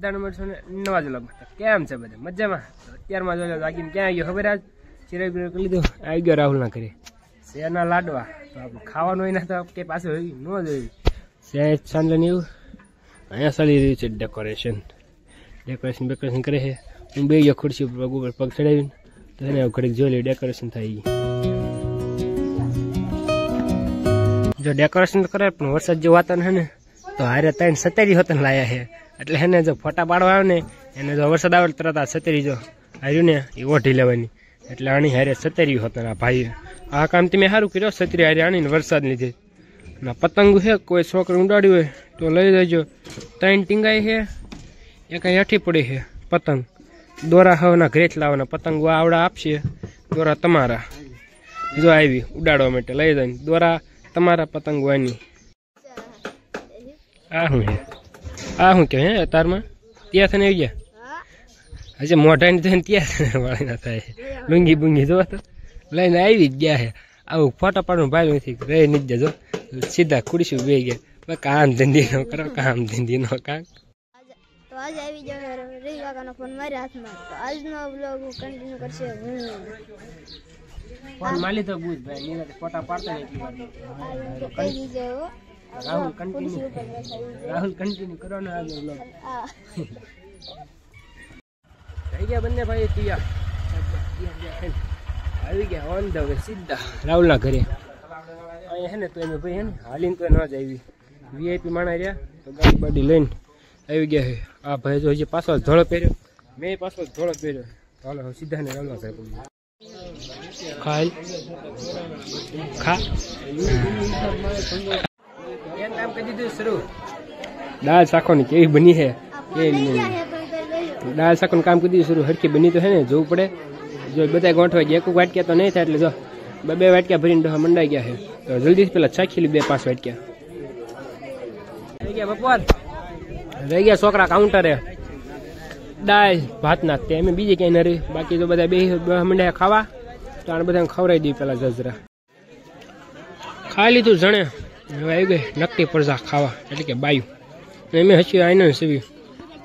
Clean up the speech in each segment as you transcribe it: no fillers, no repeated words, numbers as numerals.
બધાને મળશો ને નવા વ્લોગમાં. કેમ છે બધા મજામાં? અત્યારમાં જો જાગીને ક્યાં આવ્યો ખબર? આજ ચિરાગ બિરાગ કરી લીધું, આવી ગયો રાહુલ ના ઘરે શેરના લાડવા. તો આપણે ખાવાનું હોય ને તો કે પાછું ન જોયું શેર ચાંદલા એવું. અહીંયા ચાલી રહ્યું છે ડેકોરેશન કરે છે. હું બે ગયો ખુરશી ઉપર પગ ઉપર પગ ચડાવીને તો એને ઘડીક જોઈ લે ડેકોરેશન થાય. જો ડેકોરેશન કરે પણ વરસાદ જેવું વાતાવરણ છે ને તો હારે 3 સતેરી હોતન લાયા છે. એટલે એને જો ફોટા પાડવા આવે ને એને જો વરસાદ આવે તરત આ સતેરી જો હાર્યું ને એ ઓઢી લેવાની. એટલે આની હારે સતેરી હોતન આ ભાઈ આ કામ તમે સારું કર્યો. સતરી હારે આણીને વરસાદ લીધે. ના પતંગ છે કોઈ છોકરું ઉડાડ્યું હોય તો લઈ લેજો. 3 ટીંગાઈ છે, એક હેઠી પડી છે પતંગ. દોરા હવના ઘરે જ લાવવાના. પતંગ આવડા આપશે, દોરા તમારા. જો આવી ઉડાડવા માટે લઈ જાય. દોરા તમારા, પતંગ વાની. આ શું કે હે અતારમાં ત્યાં થઈને આવી ગયા હજી મોઢાની થઈને ત્યાં વાળી ના થાય. લુંગી બુંગી જો તો લઈને આવી જ ગયા છે. આવું ફોટા પાડવાનું ભાઈ નથી રહી નથી જજો. સીધા ખુરશી બે ગયા. કામ ધંધી નો કરો, કામ ધંધી નો કામ. તો આજે આવી ગયો રીલ કાકાનો ફોન મારી હાથમાં. તો આજનો વ્લોગ કન્ટિન્યુ કરશે હું. ફોન માલી તો બુજ ભાઈ નીરજ ફોટા પાડતો ને એટલી વાર કહી દીજો રાહુલ કન્ટિન્યુ કરવાનો આ વ્લોગ. થઈ ગયા બંને ભાઈ તૈયાર. આવી ગયા ઓન ધ વે સીધા રાહુલના ઘરે. અહીંયા હે ને તો એમ ભાઈ હે ને હાલીને તો ન જ આવી. વીઆઈપી માણા રહ્યા તો ગાડી બાડી લઈને આવી ગયા છે. આ ભાઈ જો હજી પાછો ધોળો પહેર્યો, મેં પાછો ધોળો પહેર્યો. હાલો સીધા ને રાહુલના ઘરે પડી ખાઈ ખા કામ કરી દીધું શરૂ. દાળ શાકોની કેવી બની છે દાળ શાકોનું કામ કરી દીધું શરૂ. હરખી બની તો છે ને જોવું પડે. જો બધા ગોઠવાઈ ગયા. એક વાટક્યા તો નહીં થાય એટલે જો બે વાટક્યા ભરીને ડોહા મંડાઈ ગયા છે. તો જલ્દી પેલા ચાખી લી 2-5 વાટક્યા. રહી ગયા બપોર, રહી ગયા છોકરા કાઉન્ટરે દાળ ભાત નાખતે. એમ બીજે ક્યાંય ન રહી. બાકી તો બધા બે મંડ્યા ખાવા. તો આને બધાને ખવડાવી દઈએ પેલા જજરા. ખાઈ લીધું જણે. હવે આવી ગઈ નકટી પરજા ખાવા એટલે કે બાયું. એમ હસી આઈને સીવી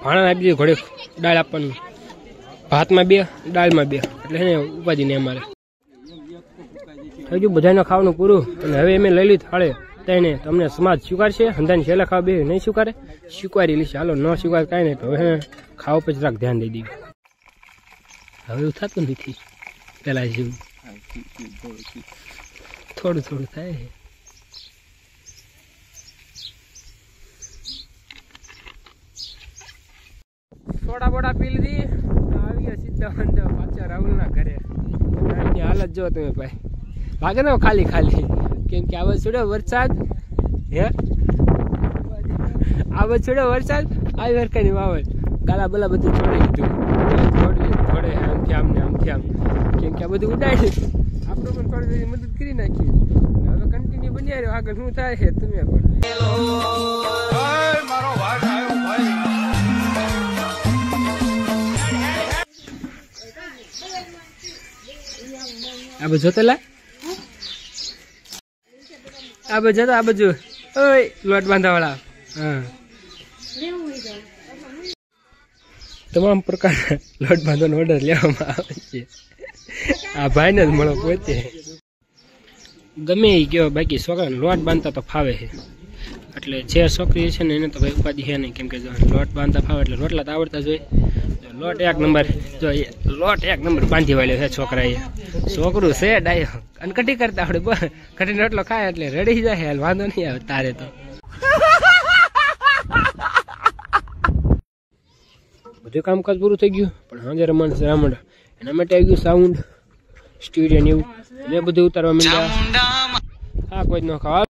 ભાણા આપી દીધું ઘોડે દાળ આપવાનું. ભાતમાં 2, દાળમાં 2 એટલે એને ઉપાધિ નહીં અમારે. થઈ ગયું બધાને ખાવાનું પૂરું. અને હવે એમ લઈ લીધું થાળે તેને. તમને સમાજ સ્વીકારશે? હંધાની છેલ્લા ખાવા બે નહીં સ્વીકારે? સ્વીકારી લઈશ. હાલો ન સ્વીકાર કાંઈ નહીં. તો હવે ખાવા પછી જરાક ધ્યાન દઈ દીધું. હવે એવું થતું નથી પેલા જેવું. થોડું થાય. સોડા બોડા પી લીધી. આવી ગયા સીધા પાછા રાહુલના ઘરે. હાલત જો તમે ભાઈ ભાગે ને ખાલી કેમ કે આવા છોડ્યો વરસાદ. હે આવા છોડ્યો વરસાદ. આવી વરકાની વાવડ ગાલા બલા બધું છોડી દીધું. થોડે આમથી આમ કેમ કે આ બધું ઉડાડી. આપણે પણ થોડી મદદ કરી નાખી. હવે કન્ટિન્યુ બની આવ્યો. આગળ શું થાય છે તમે પણ આ બાજુ જોતેલા આ બાજુ જતો. આ બાજુ ઓય લોટ બાંધવા વાળા. હા તમામ પ્રકારના લોટ બાંધવાનો ઓર્ડર લેવામાં આવે છે. આ ભાઈને જ મળો પોતે ગમે એ ગયો. બાકી છોકરાને લોટ બાંધતા તો ફાવે છે. એટલે જે છોકરી છે ને એને તો ભાઈ ઉપાધિ છે નહીં. કેમ કે જો લોટ બાંધતા ફાવે એટલે રોટલા તો આવડતા જ હોય. લોટ 1 નંબર જો લોટ 1 નંબર બાંધી વાળ્યો છે છોકરાએ. છોકરું છે ડાયો અને કટી કરતા આવડે. કટીને રોટલો ખાય એટલે રડી જાય. હાલ વાંધો નહીં આવે તારે તો. બધું કામકાજ પૂરું થઈ ગયું. પણ હાજર રમણ રામણ એના માટે આવી ગયું સાઉન્ડ સ્ટુડિયો ને એવું. એ બધું ઉતારવા માંડ્યા. હા કોઈ જ ન ખાવા.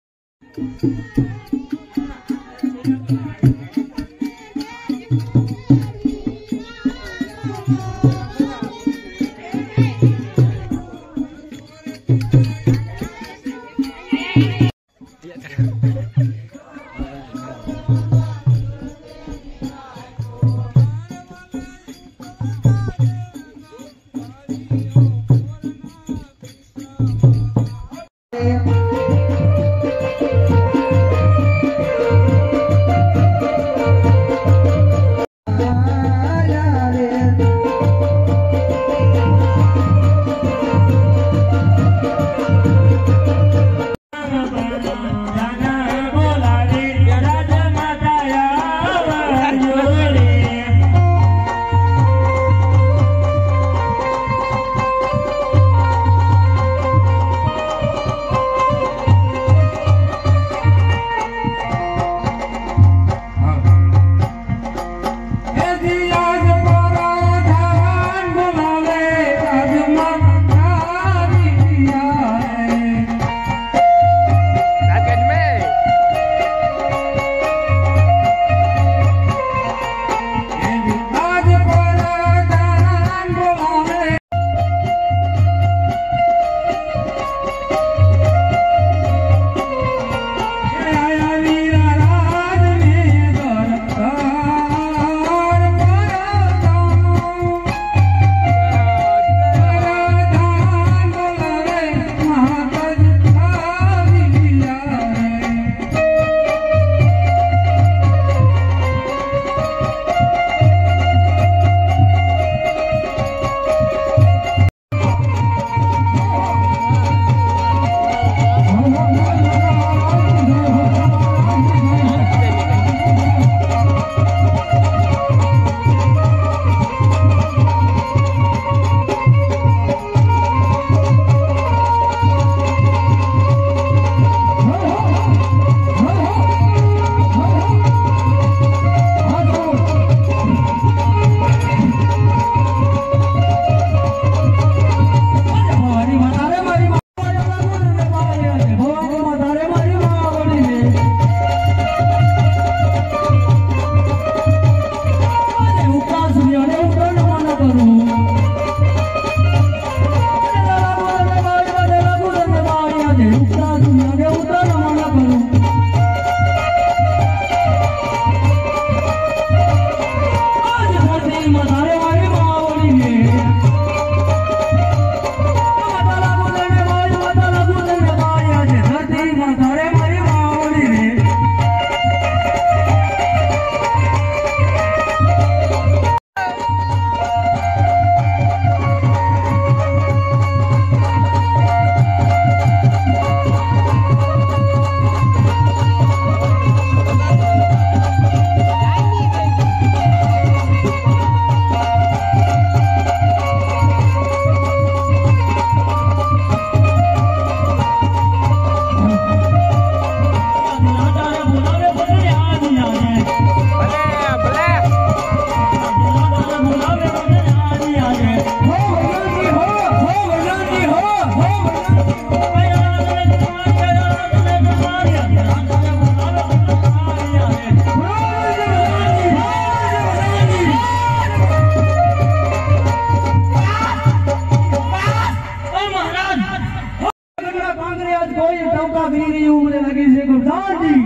કોઈ ટોકા કરી રહી એવું મને લાગે છે પ્રધાનજી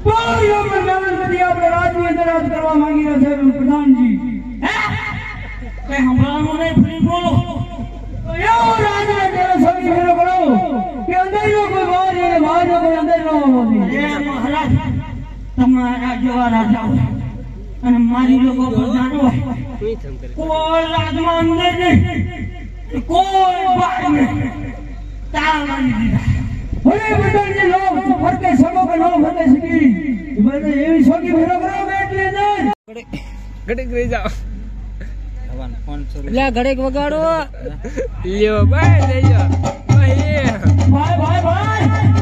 કોઈ આપણે મહેનત નથી આપણે રાજની અંદર રાજ કરવા માંગી રહ્યા છે પ્રધાનજી કઈ હમણાં નહીં ફરી બોલો એવો રાજને તેનો સગી ફેરો કરો કે અંદરનો કોઈ બહાર અને બહારનો કોઈ અંદર ન આવવો જોઈએ મહારાજ તમારા જેવા રાજા અને મારી લોકો પ્રધાન હોય કોઈ રાજમાં અંદર નહીં કોઈ બહાર નહીં તાળવાની દીધા હવે પ્રધાનજી લોક ફરકે સગો કે ન ફરકે સગી બધે એવી સગી ફેરો કરો કે એટલી અંદર ઘડીક રહી જાઓ લે ઘડીક વગાડો લ્યો ભાઈ લેજો ભાઈ ભાઈ ભાઈ ભાઈ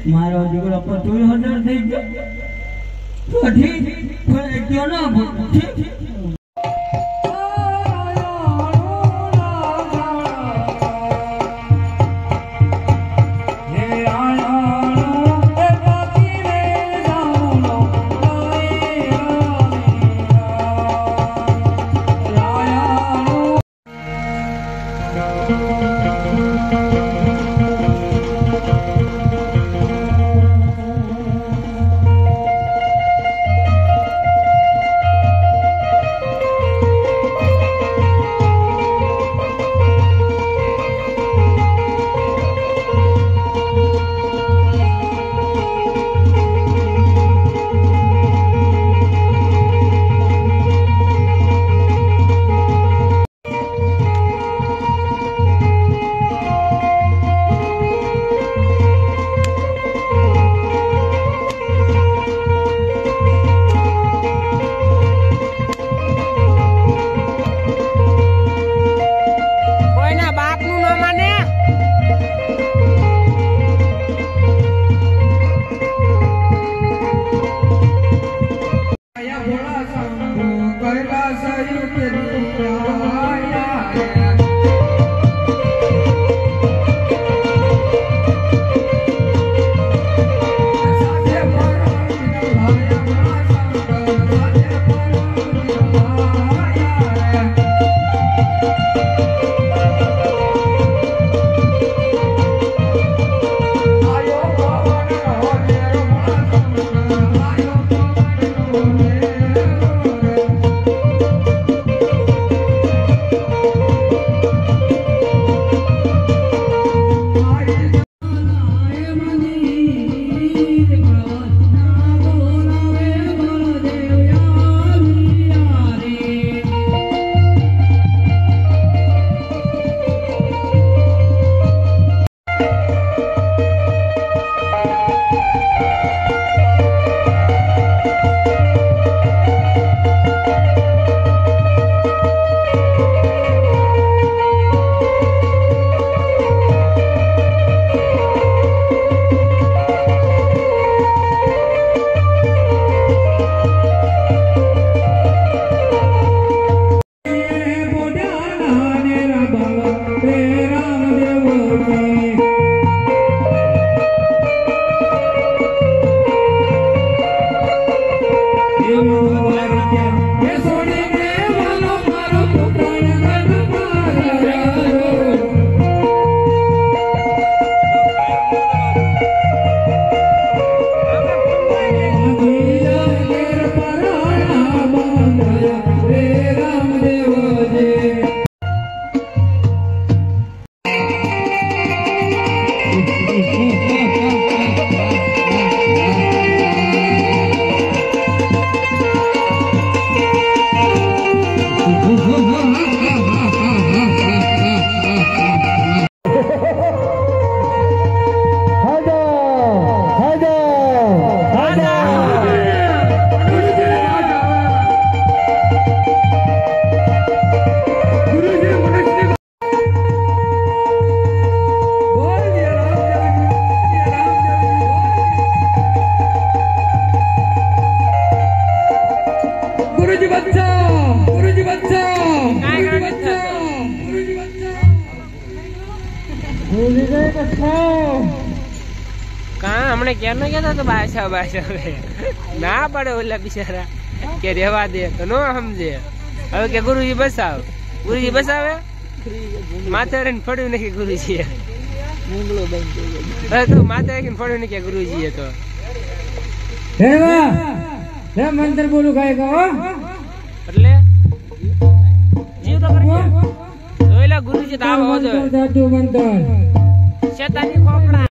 મારો દીકરો પર 2000 થઈ ગયો તો ઠીક પણ ગયો ના ઠીક હમણાં ક્યારનો કહેતો તો બાસા હવે ના પડે ઓલા બિચારા કે રેવા દે તો નો સમજે. હવે કે ગુરુજી બસાવ, ગુરુજી બસાવે માથે રહીને ફળ્યું નથી ગુરુજી. હવે તો માથે રહીને ફળ્યું નહીં કે ગુરુજી તો મંત્ર બોલું ગાય કહો એટલે જીવ તો કરી જોયેલા ગુરુજી તો આવો જોઈએ મંત્ર શેતાની ખોપડા